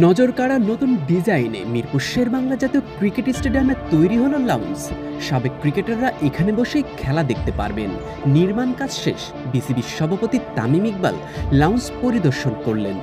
নজর কাড়া নতুন ডিজাইনে মিরপুর শেরেবাংলা জাতীয় ক্রিকেট স্টেডিয়ামে তৈরি হলো লাউঞ্জ। সাবেক ক্রিকেটাররা এখানে বসেই খেলা দেখতে পারবেন। নির্মাণ কাজ শেষ, বিসিবির সভাপতি তামিম ইকবাল লাউঞ্জ পরিদর্শন করলেন।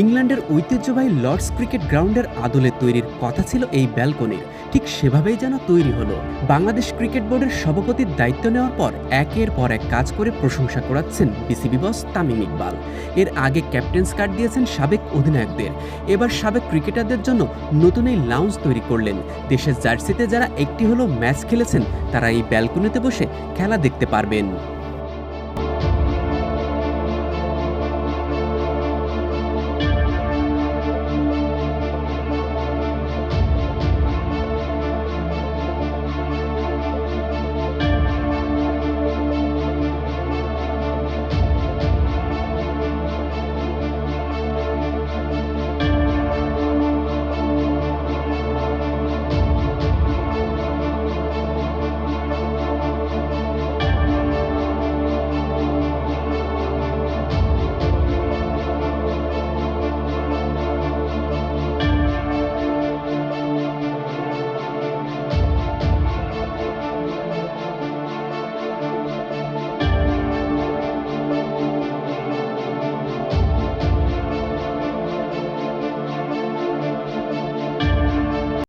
ইংল্যান্ডের ঐতিহ্যবাহী লর্ডস ক্রিকেট গ্রাউন্ডের আদলে তৈরির কথা ছিল এই ব্যালকনির, ঠিক সেভাবেই যেন তৈরি হলো। বাংলাদেশ ক্রিকেট বোর্ডের সভাপতির দায়িত্ব নেওয়ার পর একের পর এক কাজ করে প্রশংসা করাচ্ছেন বিসিবি বস তামিম ইকবাল। এর আগে ক্যাপ্টেন্স কার্ড দিয়েছেন সাবেক অধিনায়কদের, এবার সাবেক ক্রিকেটারদের জন্য নতুন এই লাউঞ্জ তৈরি করলেন। দেশের জার্সিতে যারা একটি হলো ম্যাচ খেলেছেন তারা এই ব্যালকনিতে বসে খেলা দেখতে পারবেন।